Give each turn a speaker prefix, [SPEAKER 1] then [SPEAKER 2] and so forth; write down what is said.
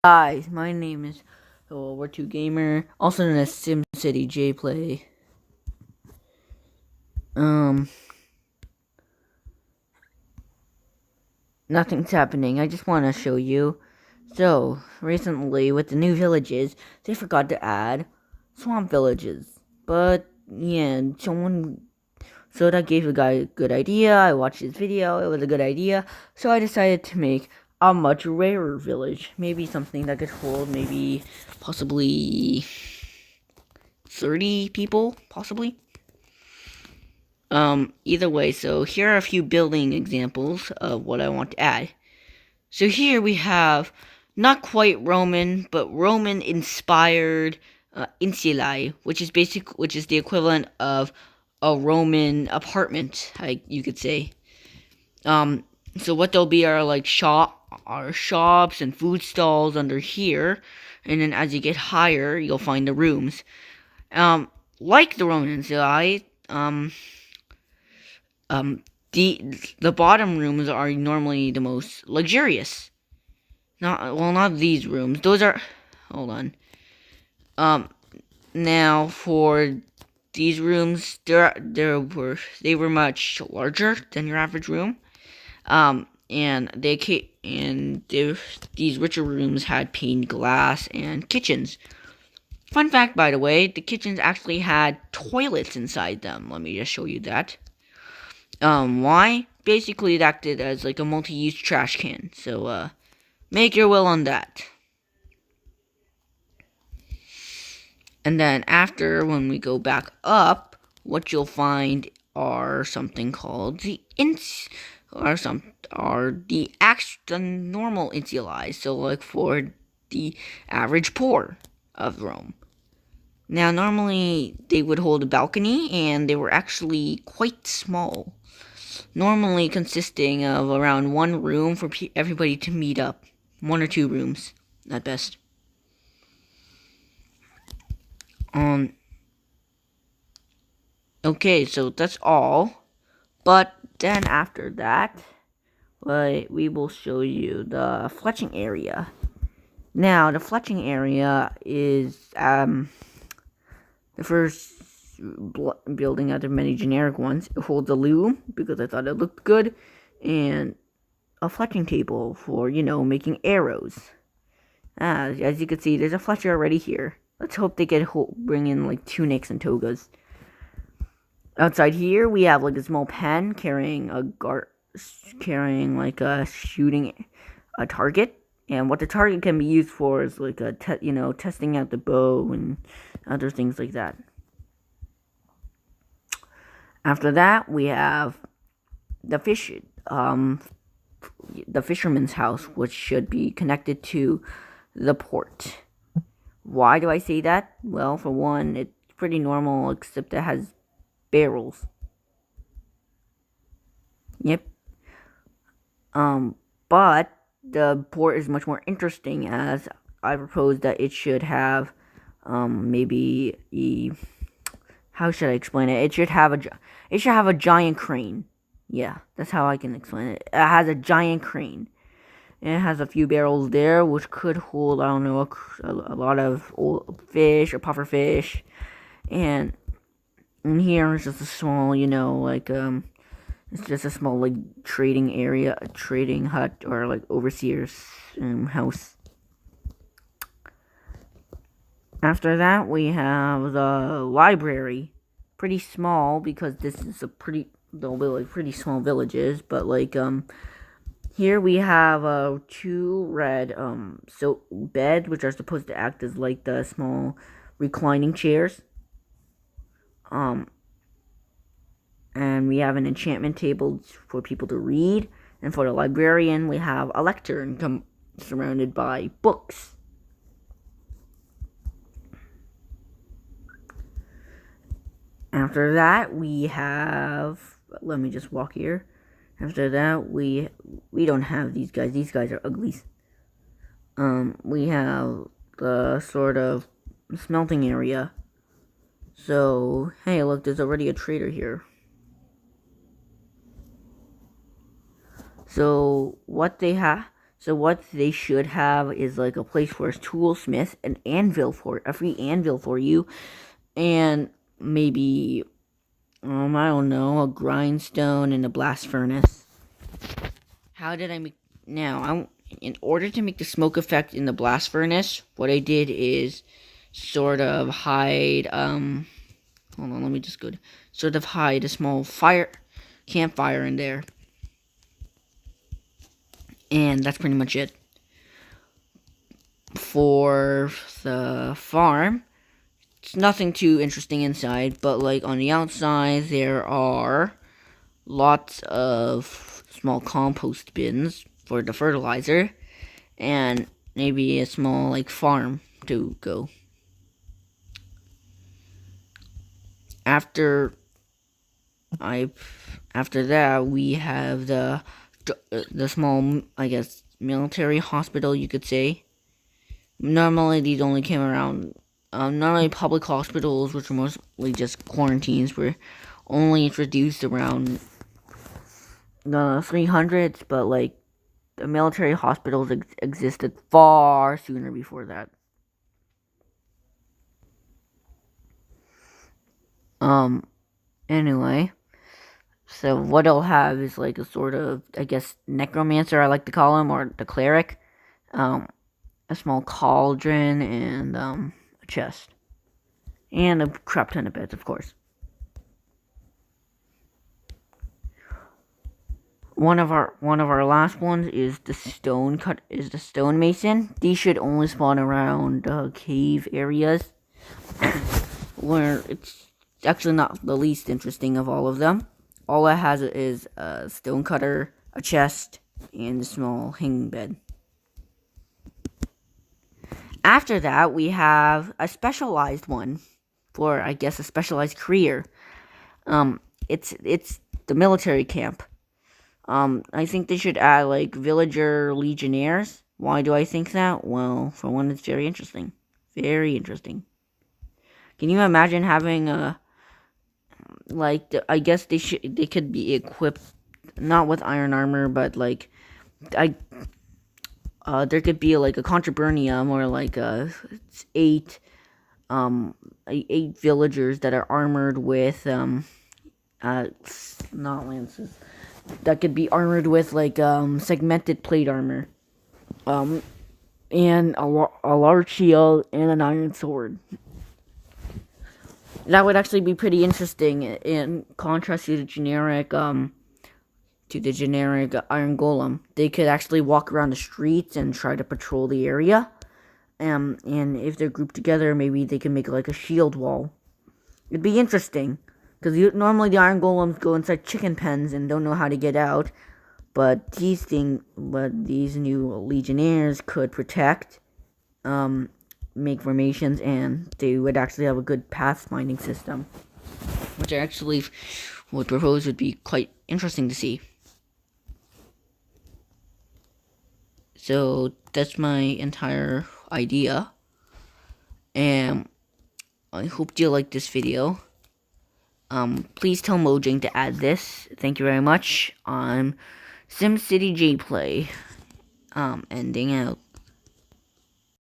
[SPEAKER 1] Guys, my name is War2 Gamer, also known as SimCity JPlay. Um, Nothing's happening. I just want to show you. So, recently, with the new villages, they forgot to add swamp villages. But, yeah, so that gave the guy a good idea. I watched his video, it was a good idea. So I decided to make a much rarer village. Maybe something that could hold possibly 30 people, possibly. Either way, so here are a few building examples of what I want to add. So here we have not quite Roman, but Roman inspired insulae, which is the equivalent of a Roman apartment, you could say. So what there'll be are like shops and food stalls under here, and then as you get higher, you'll find the rooms. Like the Roman insulae, the bottom rooms are normally the most luxurious. Not these rooms. Those are. Hold on. Now for these rooms, they were much larger than your average room. These richer rooms had painted glass and kitchens. Fun fact, by the way, the kitchens actually had toilets inside them. Let me just show you that. Why? Basically, it acted as like a multi-use trash can. So, make your will on that. And then after, when we go back up, what you'll find are something called the normal insulae. So, like for the average poor of Rome. Now, normally they would hold a balcony, and they were actually quite small. Normally consisting of around one room for everybody to meet up. 1 or 2 rooms, at best. Okay, so that's all. But then after that, we will show you the fletching area. Now, the fletching area is, the first building out of many generic ones. It holds a loom because I thought it looked good, and a fletching table for making arrows. As you can see, there's a fletcher already here. Let's hope they can bring in like tunics and togas. Outside here, we have like a small pen carrying shooting a target. And what the target can be used for is like testing out the bow and other things like that. After that, we have the fisherman's house, which should be connected to the port. Why do I say that? Well, for one, it's pretty normal, except it has barrels. Yep. But the port is much more interesting, as I propose that it should have, how should I explain it? It should have a giant crane. Yeah, that's how I can explain it. It has a giant crane. And it has a few barrels there, which could hold, I don't know, a lot of old fish or puffer fish. And here is just a small, it's just a small, like, trading area, a trading hut, or, like, overseer's house. After that, we have the library. Pretty small, because this is they'll be, like, pretty small villages, but, like, here we have 2 red beds, which are supposed to act as like the small reclining chairs. And we have an enchantment table for people to read, and for the librarian we have a lectern surrounded by books. After that we have, let me just walk here. After that, we don't have these guys. These guys are uglies. We have the sort of smelting area. So, hey, look, there's already a trader here. So, what they have... So what they should have is like a place for a toolsmith, a free anvil for you, and maybe I don't know, a grindstone and a blast furnace. How did I make now? In order to make the smoke effect in the blast furnace, what I did is sort of hide hold on, let me just go to, sort of hide a small campfire in there. And that's pretty much it. For the farm, it's nothing too interesting inside, but like on the outside there are lots of small compost bins for the fertilizer, and maybe a small like farm to go. After that, we have the small, I guess, military hospital, you could say. Normally, these only came around. Normally, public hospitals, which are mostly just quarantines, were only introduced around the 300s, but like the military hospitals existed far sooner before that. Anyway, so what I'll have is like a sort of, I guess, necromancer, I like to call him, or the cleric. A small cauldron and a chest, and a crap ton of beds, of course. One of our last ones is the stonemason. These should only spawn around cave areas, where it's actually not the least interesting of all of them. All it has is a stonecutter, a chest, and a small hanging bed. After that, we have a specialized one for, I guess, a specialized career. It's the military camp. I think they should add like villager legionnaires. Why do I think that? Well, for one, it's very interesting. Very interesting. Can you imagine having I guess they could be equipped not with iron armor, but like there could be like a contraburnium, or like eight villagers that are armored with not lances, that could be armored with like segmented plate armor, and a large shield and an iron sword. That would actually be pretty interesting in contrast to the generic iron golem. They could actually walk around the streets and try to patrol the area. And if they're grouped together, maybe they can make like a shield wall. It'd be interesting, because normally the iron golems go inside chicken pens and don't know how to get out. But these new legionnaires could protect, make formations, and they would actually have a good pathfinding system, which I actually would propose would be quite interesting to see. So that's my entire idea, and I hope you like this video. Please tell Mojang to add this. Thank you very much. I'm SimCity J Play. Ending out.